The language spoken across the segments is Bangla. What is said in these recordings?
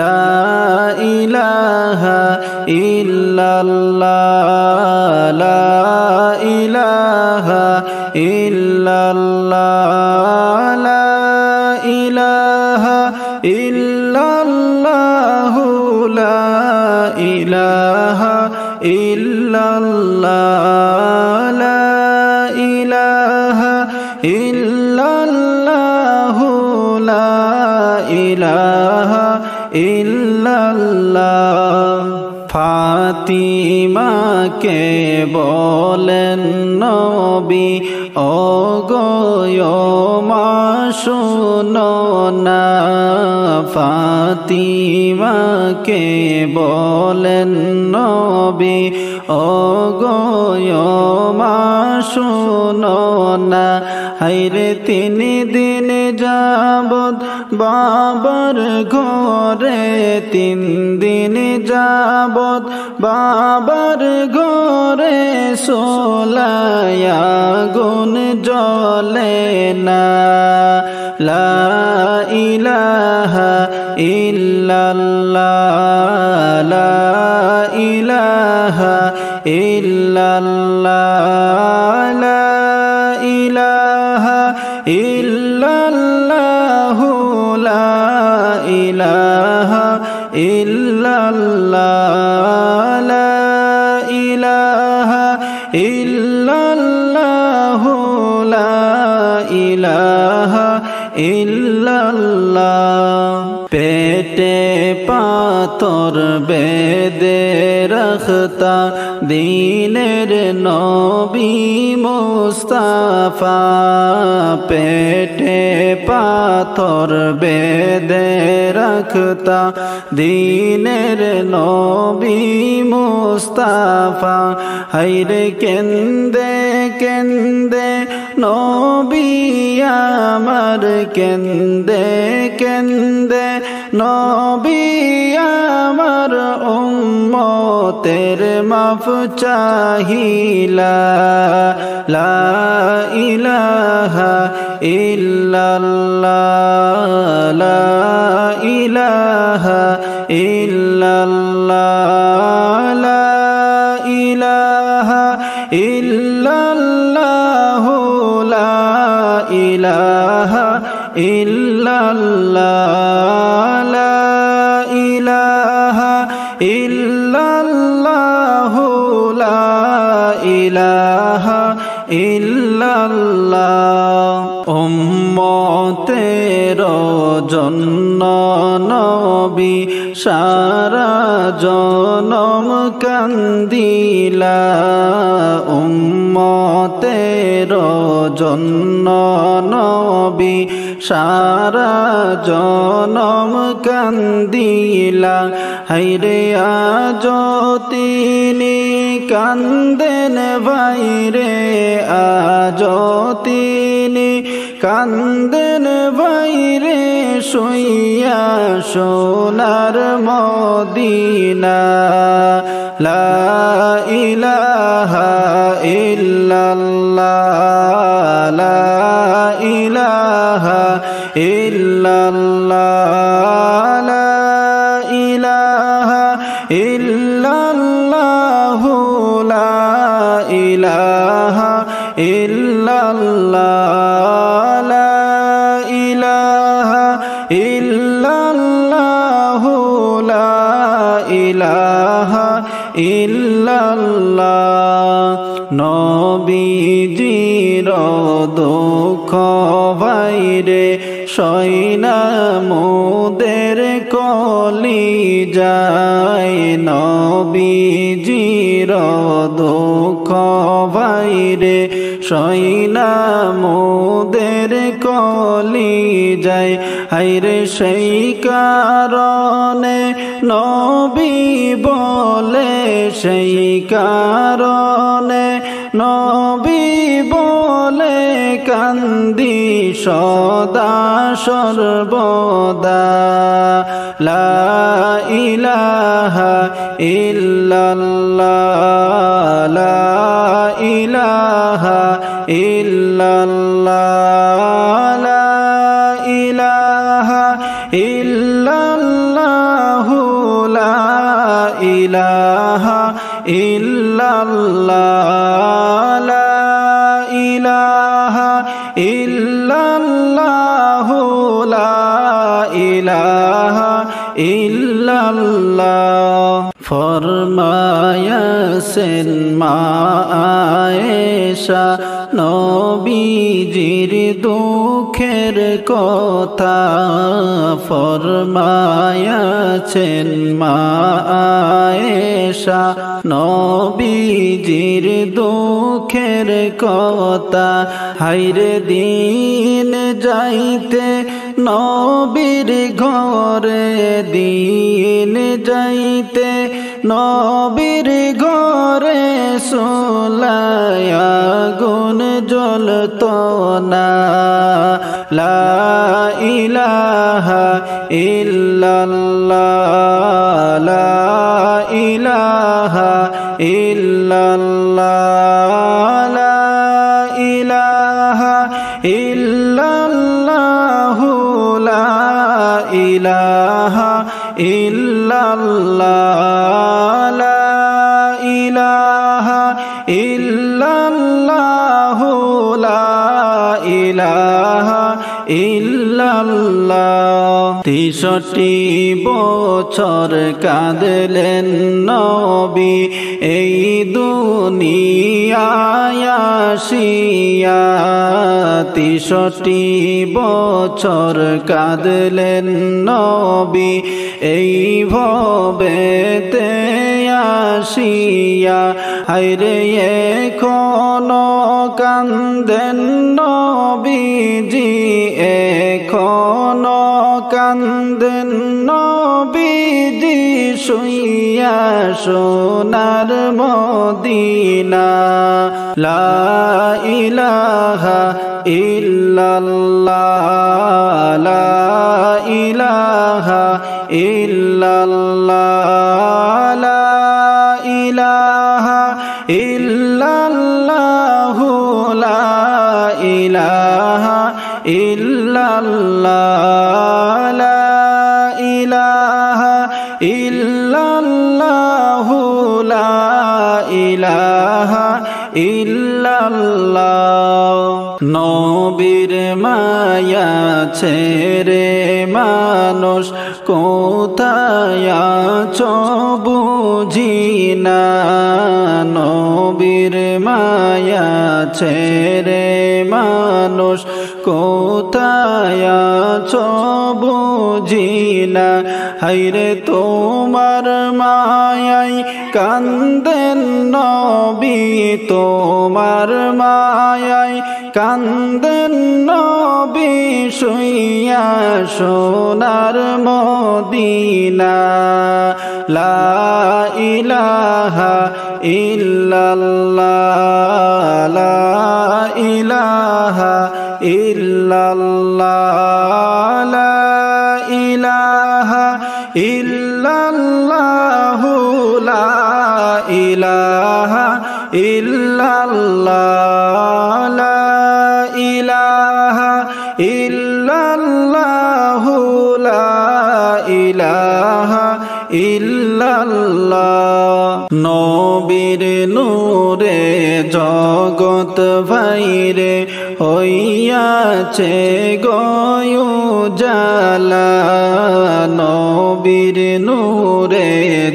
লা ইলাহা ইল্লাল্লাহ লা ইলাহা ইল্লাল্লাহ লা ইলাহা ইল্লাল্লাহ লা ইলাহা ইল্লাল্লাহ লা ইলাহা ইল্লাল্লাহ লা ইলাহা ইল্লাল্লাহ ফাতিমাকে বলেন নবী ওগো মা শোনো না ফাতিমাকে বলেন নবী ওগো মা শোনো না হায়রে 3 দিন যাবত বাবার ঘরে 3 দিন যাবত বাবার ঘরে সোলায়া গুণ জ্বলে না লা ইলাহা ইল্লাল্লাহ লা ইলাহা ইল্লাল্লাহ লা ইলাহা ইল্লাল্লাহ লা ইলাহা ইল্লাল্লাহ লা ইলাহা ইল্লাল্লাহ লা ইলাহা ইল্লাল্লাহ পেটে পাথর বেঁধে রাখতা দ্বীনের নবী মুস্তাফা পেটে পাথর বেঁধে রাখতা দ্বীনের নবী মুস্তাফা হায়রে কেন্দে কেন্দে নবী আমার কেন্দে কেন্দে নবী আমার উম্মতের মাফ চাহিলা লা ইলাহা ইল্লাল্লাহ লা ইলাহা ইল্লাল্লাহ লা ইলাহা ইল্লাল্লাহ লা ইলাহা ইল্লাল্লাহ লা ইলাহা ইল্লাল্লাহ লা ইলাহা ইল্লাল্লাহ উম্মতের জন্য নবী সারা জনম কান্দিলা উম্মতের জন্য নবী সারা জনম কান্দিলা হায়রে আজ তিনি কান্দেন ভাইরে আজ তিনি কান্দেন ভাইরে শুইয়া সোনার মদিনা লা ইলাহা ইল্লাল্লাহ লা ইলাহা ইল্লাল্লাহ লা ইলাহা ইল্লাল্লাহ লা ইলাহা ইল্লাল্লাহ লা ইলাহা ইল্লাল্লাহ লা ইলাহা ইল্লাল্লাহ নবীজির দুঃখ ভাইরে সইনা মোদের কলি যায় নবীজির দুঃখ ভাইরে সইনা মোদের কলি যায় হায়রে সেই কারণে নবী বলে সেই কারণে নবী বলে কান্দি সদা সর্বদা লা ইলাহা ইল্লাল্লাহ লা ইলাহা ইল্লাল্লাহ লা ইলাহা ইল্লাল্লাহ ইলাহা ইল্লাল্লাহ লা ইলাহা ইল্লাল্লাহু লা ইলাহা ইল্লাল্লাহ ফরমায়াছেন মা আয়েশা নবীজির দুঃখের কথা ফরমায়াছেন মা আয়েশা নবীজির দুঃখের কথা হায়রে দিন যাইতে নবীর ঘরে দিন যাইতে নবীর ঘরে সোলায়া গুণ জ্বলত না লা ইলাহা ইল্লাল্লাহ লা ইলাহা ইল্লাল্লাহ লা ইলাহা ইল্লাল্লাহু লা ইলাহা ইল্লাল্লাহ লা ইলাহা ইল্লাল্লাহু লা ইলাহা ইল্লাল্লাহ 63 বছর কাঁদলেন নবী এই দুনিয়ায় আসিয়া 63 বছর কাঁদলেন নবী এই ভবেতে আসিয়া হায়রে এখনো কান্দেন নবীজি এখনো কান্দেন নবীজি শুইয়া সোনার মদিনা লা ইলাহা ইল্লাল্লাহ লা ইলাহা ইল্লাল্লাহ লা ইলাহা ইল্লাল্লাহু লা ইলাহা ইল্লাল্লাহ লা ইলাহা ইল্লাল্লাহু লা ইলাহা ইল্লাল্লাহ নবীর মায়া ছেড়ে মানুষ কোথায় আছো বুঝি না নবীর মায়া ছেড়ে মানুষ কোথায় আছো বুঝি না হায়রে তোমার মায়ায় কান্দেন নবী তোমার মায়ায় কান্দেন নবী শুইয়া সোনার মদিনা লা ইলাহা ইল্লাল্লাহ লা ইলাহা ইল্লাল্লাহ লা ইলাহা ইল্লাল্লাহু লা ইলাহা ইল্লাল্লাহ লা ইলাহা ইল্লাল্লাহু লা ইলাহা ইল্লাল্লাহ নবীর নূরে জগৎ ভাইরে হইয়াছে গয়ুজালা নবীর নূরে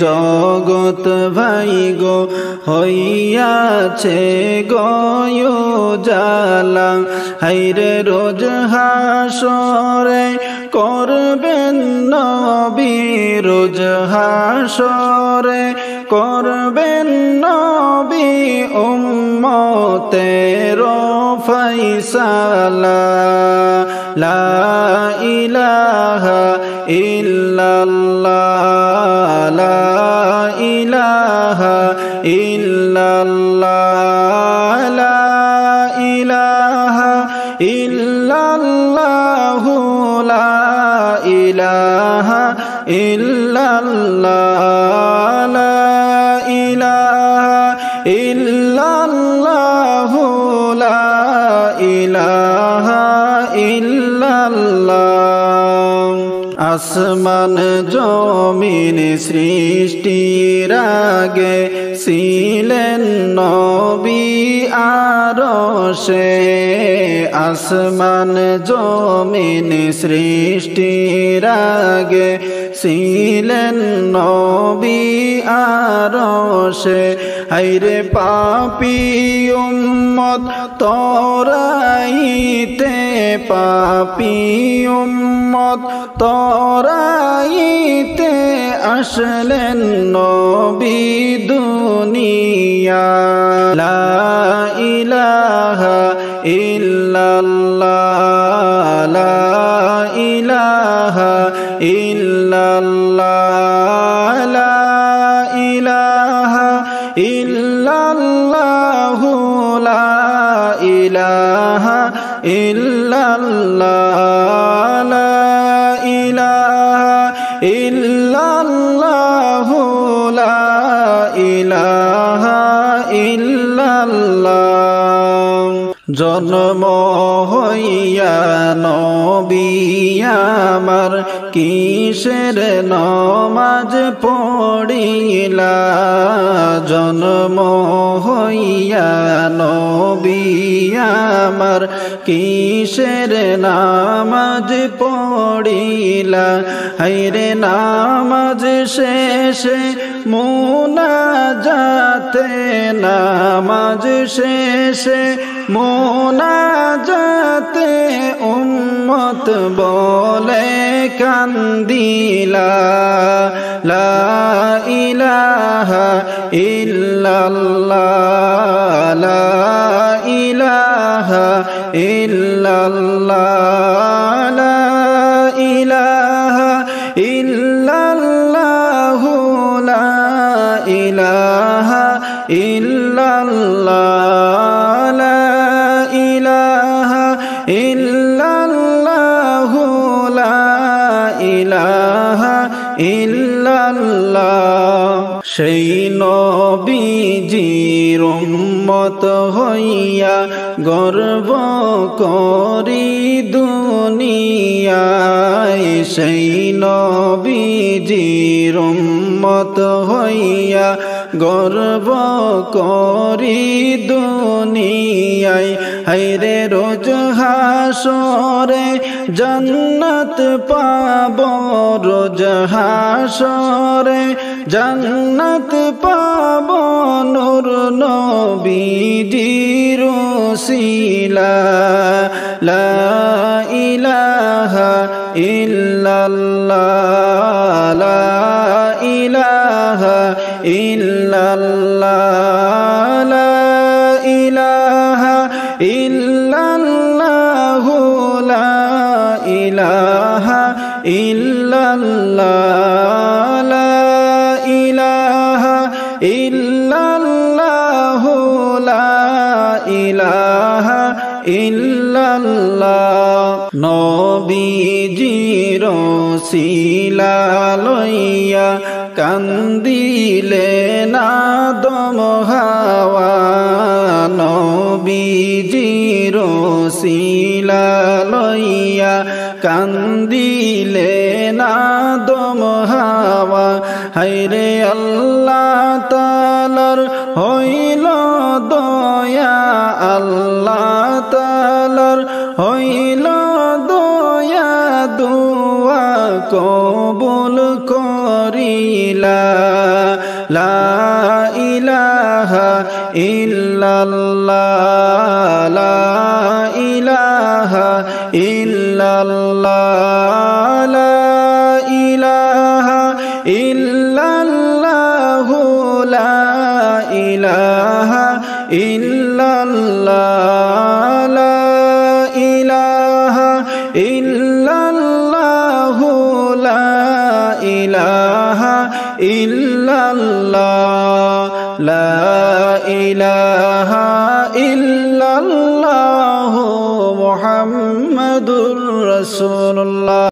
জগৎ ভাই গো হইয়াছে গয়ুজালা হায়রে রোজ হাসরে করবেন নবী রোজ হাসরে করবেন নবী উম্মতের ফায়সালা লা ইলাহা ইল্লাল্লাহ লা ইলাহা ইল্লাল্লাহ লা ইলাহা ইল্লাল্লাহ লা ইলাহা ইল্লাল্লাহ লা ইলাহা ইল্লাল্লাহ লা ইলাহা ইল্লাল্লাহ আসমান জমিন সৃষ্টির আগে ছিলেন নবী আরশে। আসমান জমিন সৃষ্টির আগে ছিলেন নবী আরশে। হায়রে পাপী উম্মত তরাইতে, পাপী উম্মত তরাইতে আসলেন নবী দুনিয়া। লা ইলাহা ইল্লাল্লাহ, লা ইলাহা ইল্লাল্লাহ, লা ইলাহা ইল্লাল্লাহু, লা ইলাহা ইল্লাল্লাহ, লা ইলাহা ইল্লাল্লাহু, লা ইলাহা ইল্লাল্লাহ। জন্ম হইয়া নবী আমার কিসের নমাজ পড়িলা। জন্ম হইয়া নবী আমার কিসের নামাজ পড়িলা। হায়রে নামাজ শেষে মুনাজাতে, নামাজ শেষে মুনাজাতে উম্মত বলে কান্দিলা। লা ইলাহা ইল্লাল্লাহ, লা ইলাহা ইল্লাল্লাহ, লা ইলাহা ইল্লাল্লাহু, লা ইলাহা ইল্লাল্লাহ, লা ইলাহা ইল্লাল্লাহু, লা ইলাহা ইল্লাল্লাহ। সেই নবীজির উম্মত হইয়া গর্ব করি দুনিয়ায়। সেই নবীজির উম্মত হইয়া গর্ব করি দুনিয়ায়। হায়রে রোজ হাসরে জান্নাত পাব, রোজ হাসরে জান্নাত পাব নূর নবীজির ওসিলা। লা ইলাহা ইল্লাল্লাহ, লা ইলাহা ইল্লাল্লাহ, লা ইলাহা ইল্লাল্লাহু, লা ইলাহা ইল্লাল্লাহ, লা ইলাহা ইল্লাল্লাহু, লা ইলাহা ইল্লাল্লাহ। নবীজির ওসিলা লইয়া কান্দিলেন আদম হাওয়া। নবীজির ওসিলা লইয়া কান্দিলেন আদম হাওয়া। হায়রে আল্লাহ তাআলার হইল দয়া, আল্লাহ তাআলার হইল দয়া, দুআ কবুল করিলা। লা ইলাহা ইল্লাল্লাহ, লা ইলাহা ইল্লাল্লাহ, লা ইলাহা ইল্লাল্লাহু, লা ইলাহা ইল্লাল্লাহ, লা ইলাহা ইল্লাল্লাহু, লা ইলাহা ইল্লাল্লাহ, লা ইলাহা ইল্লাল্লাহু মুহাম্মাদুর রাসূলুল্লাহ।